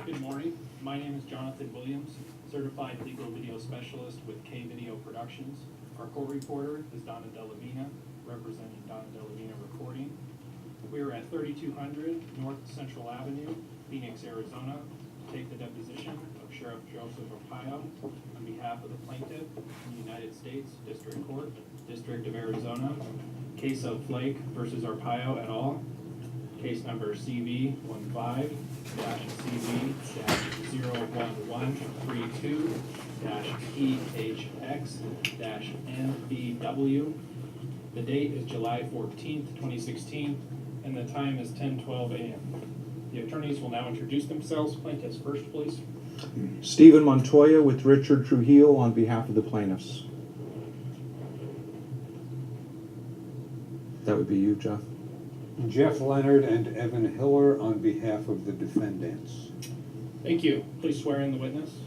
Good morning. My name is Jonathan Williams, Certified Legal Video Specialist with K Video Productions. Our court reporter is Donna Delavina, representing Donna Delavina Recording. We are at 3200 North Central Avenue, Phoenix, Arizona, to take the deposition of Sheriff Joseph Arpaio on behalf of the plaintiff in the United States District Court, District of Arizona, case of Flake versus Arpaio et al. Case number CV15-CV-01132-EHX-NBW. The date is July 14th, 2016, and the time is 10:12 a.m. The attorneys will now introduce themselves. Plaintiffs first, please. Stephen Montoya with Richard Trujillo on behalf of the plaintiffs. That would be you, Jeff. Jeff Leonard and Evan Hiller on behalf of the defendants. Thank you. Please swear in the witness.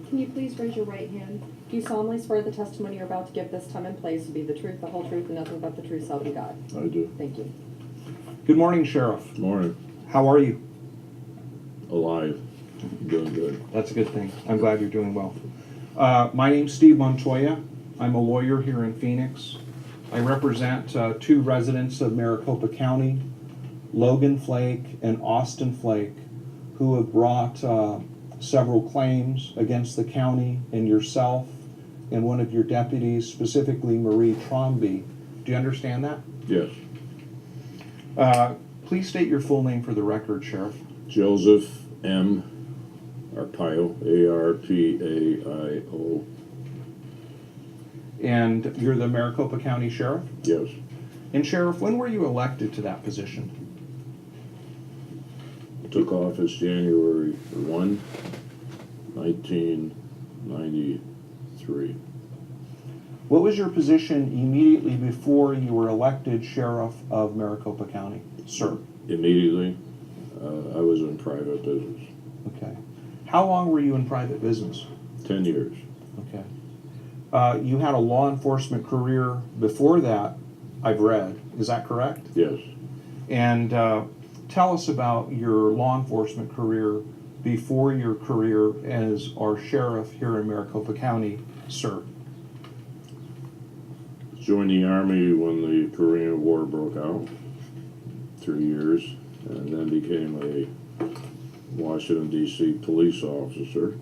Can you please raise your right hand? Do you solemnly swear the testimony you're about to give this time and place to be the truth, the whole truth, and nothing but the truth, so help you God? I do. Thank you. Good morning, Sheriff. Morning. How are you? Alive. Doing good. That's a good thing. I'm glad you're doing well. My name's Steve Montoya. I'm a lawyer here in Phoenix. I represent two residents of Maricopa County, Logan Flake and Austin Flake, who have brought several claims against the county and yourself and one of your deputies, specifically Marie Tromby. Do you understand that? Yes. Please state your full name for the record, Sheriff. Joseph M. Arpaio, A-R-P-A-I-O. And you're the Maricopa County Sheriff? Yes. And Sheriff, when were you elected to that position? Took office January 1, 1993. What was your position immediately before you were elected Sheriff of Maricopa County, sir? Immediately, I was in private business. Okay. How long were you in private business? 10 years. Okay. You had a law enforcement career before that, I've read. Is that correct? Yes. And tell us about your law enforcement career before your career as our sheriff here in Maricopa County, sir. Joined the Army when the Korean War broke out, 3 years, and then became a Washington, D.C. police officer,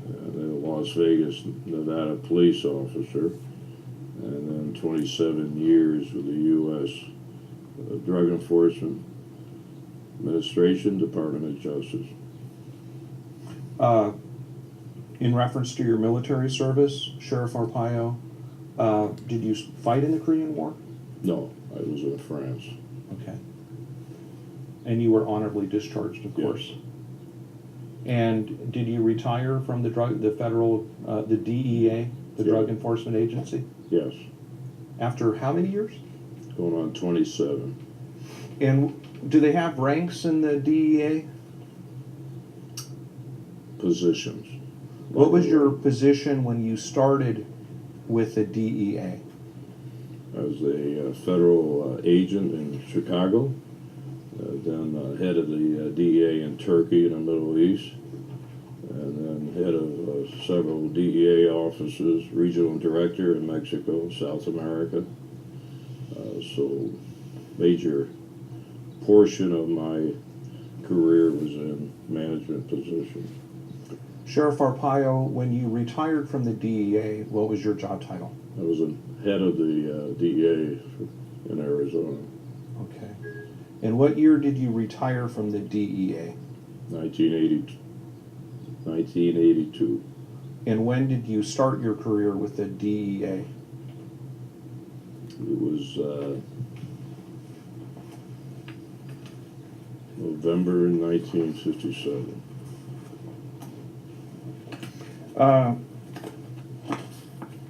and then a Las Vegas, Nevada police officer, and then 27 years with the U.S. Drug Enforcement Administration, Department of Justice. In reference to your military service, Sheriff Arpaio, did you fight in the Korean War? No, I was in France. Okay. And you were honorably discharged, of course. Yes. And did you retire from the federal, the DEA, the Yeah. Drug Enforcement Agency? Yes. After how many years? Going on 27. And do they have ranks in the DEA? Positions. What was your position when you started with the DEA? I was a federal agent in Chicago, then head of the DEA in Turkey in the Middle East, and then head of several DEA offices, regional director in Mexico, South America. So major portion of my career was in management positions. Sheriff Arpaio, when you retired from the DEA, what was your job title? I was a head of the DEA in Arizona. Okay. And what year did you retire from the DEA? 1982. And when did you start your career with the DEA? It was November 1957.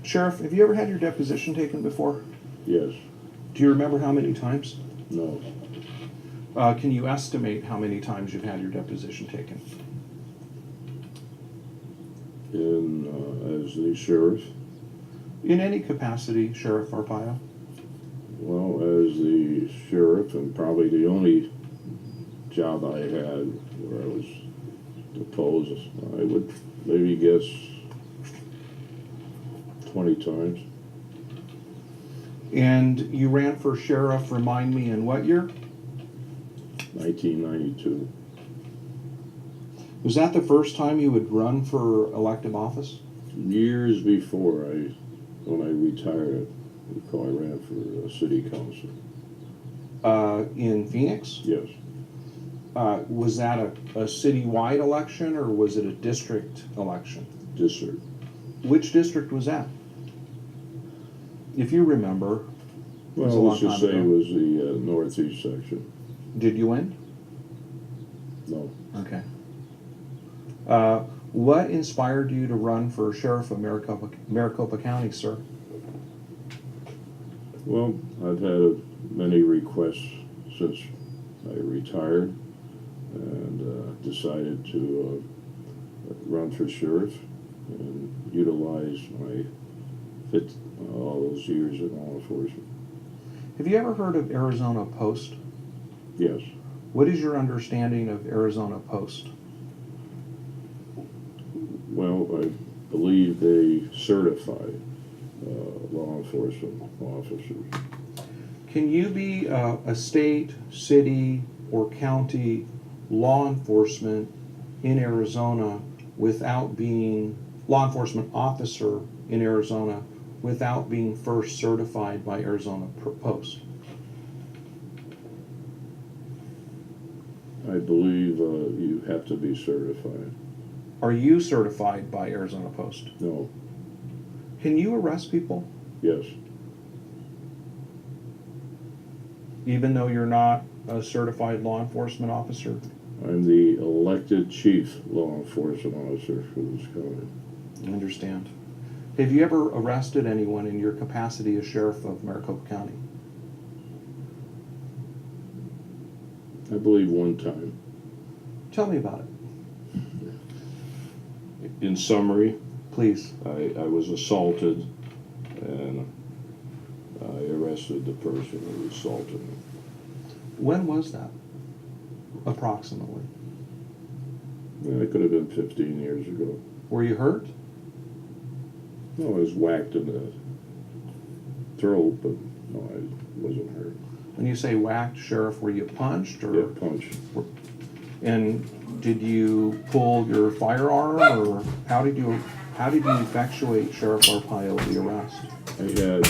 Sheriff, have you ever had your deposition taken before? Yes. Do you remember how many times? No. Can you estimate how many times you've had your deposition taken? As the sheriff? In any capacity, Sheriff Arpaio? Well, as the sheriff, and probably the only job I had where I was deposed, I would maybe guess 20 times. And you ran for sheriff, remind me, in what year? 1992. Was that the first time you would run for elective office? Years before when I retired, I ran for city council. In Phoenix? Yes, Was that a citywide election or was it a district election? district. Which district was that? If you remember. It was a Well, long let's just time say it ago. was the northeast section. Did you win? No, Okay. What inspired you to run for sheriff of Maricopa County, sir? well, I've had many requests since I retired and decided to run for sheriff and utilize all those years in law enforcement. Have you ever heard of Arizona Post? Yes, What is your understanding of Arizona Post? well, I believe they certify law enforcement officers. Can you be a state, city, or county law enforcement in Arizona without being, law enforcement officer in Arizona without being first certified by Arizona Post? I believe you have to be certified. Are you certified by Arizona Post? No, Can you arrest people yes, even though you're not a certified law enforcement officer? I'm the elected chief law enforcement officer for this county. I understand. Have you ever arrested anyone in your capacity as sheriff of Maricopa County? I believe one time. Tell me about it, In summary, please. I was assaulted and I arrested the person who assaulted me. When was that? Approximately. Well, it could have been 15 years ago. Were you hurt? No, I was whacked in the throat, but no, I wasn't hurt. When you say whacked, sheriff, were you punched or? Yeah, punched. And did you pull your firearm or how did you effectuate Sheriff Arpaio the arrest? I had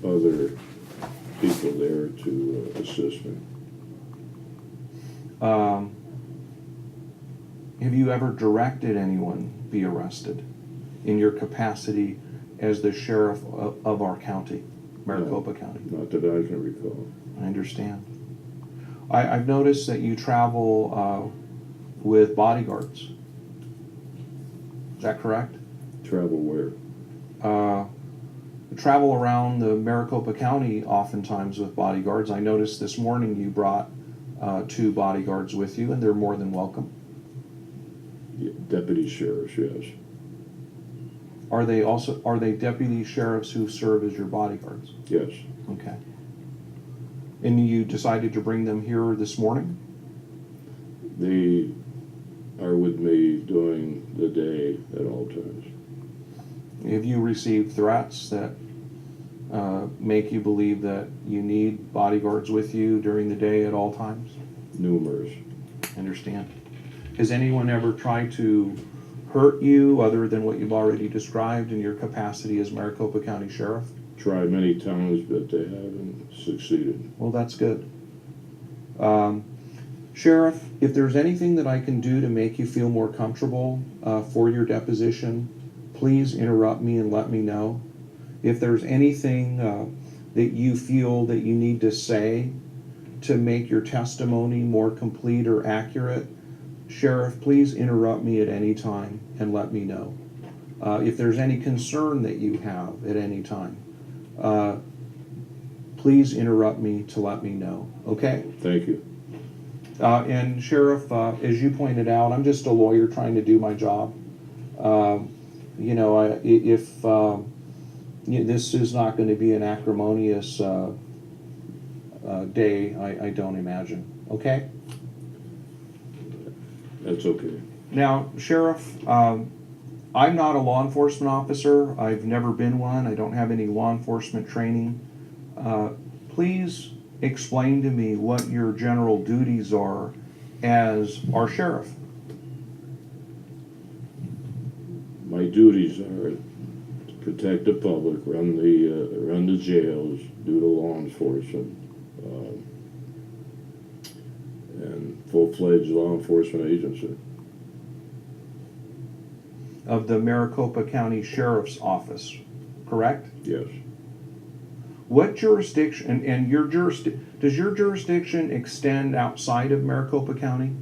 other people there to assist me. Have you ever directed anyone be arrested in your capacity as the sheriff of our county, Maricopa County? Not that I can recall. I understand. I've noticed that you travel with bodyguards. Is that correct? Travel where? Travel around the Maricopa County oftentimes with bodyguards. I noticed this morning you brought 2 bodyguards with you, and they're more than welcome. Yeah, deputy sheriffs, yes. Are they deputy sheriffs who serve as your bodyguards? Yes. Okay. And you decided to bring them here this morning? They are with me during the day at all times. Have you received threats that make you believe that you need bodyguards with you during the day at all times? Numerous. I understand. Has anyone ever tried to hurt you other than what you've already described in your capacity as Maricopa County Sheriff? Tried many times, but they haven't succeeded. Well, that's good. Sheriff, if there's anything that I can do to make you feel more comfortable for your deposition, please interrupt me and let me know. If there's anything that you feel that you need to say to make your testimony more complete or accurate, Sheriff, please interrupt me at any time and let me know. If there's any concern that you have at any time, please interrupt me to let me know, okay? Thank you. And Sheriff, as you pointed out, I'm just a lawyer trying to do my job. If this is not going to be an acrimonious day, I don't imagine, okay? That's okay. Now, Sheriff, I'm not a law enforcement officer. I've never been one. I don't have any law enforcement training. Please explain to me what your general duties are as our sheriff. My duties are to protect the public, run the jails, do the law enforcement, and full-fledged law enforcement agency. Of the Maricopa County Sheriff's Office, correct? Yes. What jurisdiction, and your does your jurisdiction extend outside of Maricopa County?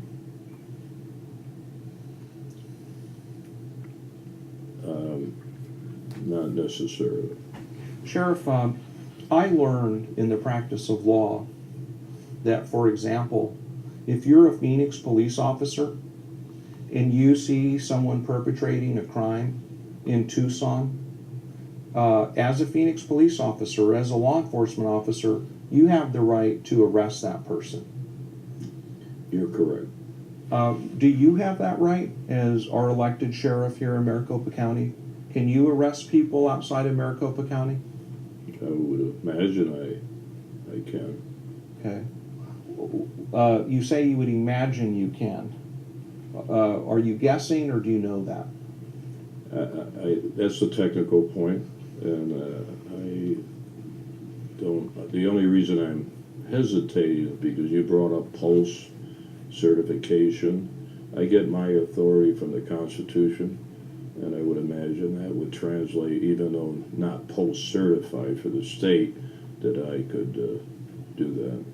Not necessarily. Sheriff, I learned in the practice of law that, for example, if you're a Phoenix police officer and you see someone perpetrating a crime in Tucson, as a Phoenix police officer, as a law enforcement officer, you have the right to arrest that person. You're correct. Do you have that right as our elected sheriff here in Maricopa County? Can you arrest people outside of Maricopa County? I would imagine I can. Okay. You say you would imagine you can. Are you guessing, or do you know that? That's the technical point, and I don't. The only reason I'm hesitating is because you brought up post certification. I get my authority from the Constitution, and I would imagine that would translate, even though not post certified for the state, that I could do that.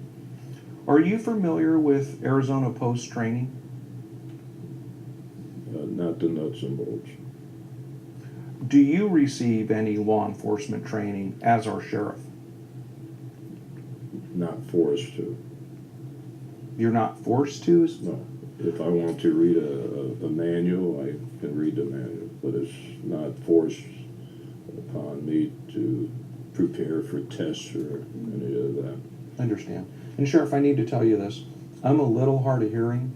Are you familiar with Arizona Post training? Not the nuts and bolts. Do you receive any law enforcement training as our sheriff? Not forced to. You're not forced to? No. If I want to read a manual, I can read the manual, but it's not forced upon me to prepare for tests or any of that. Understand. And Sheriff, I need to tell you this. I'm a little hard of hearing,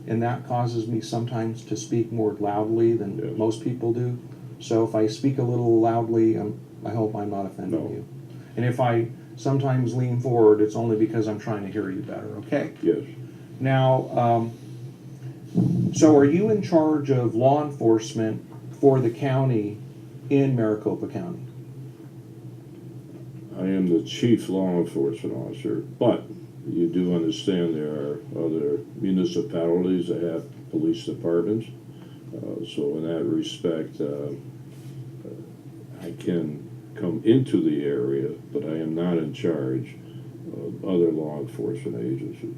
and that causes me sometimes to speak more loudly than Yes. most people do. So if I speak a little loudly, I hope I'm not offending No. you. And if I sometimes lean forward, it's only because I'm trying to hear you better, okay? Yes. Now, so are you in charge of law enforcement for the county in Maricopa County? I am the chief law enforcement officer, but you do understand there are other municipalities that have police departments. So in that respect, I can come into the area, but I am not in charge of other law enforcement agencies.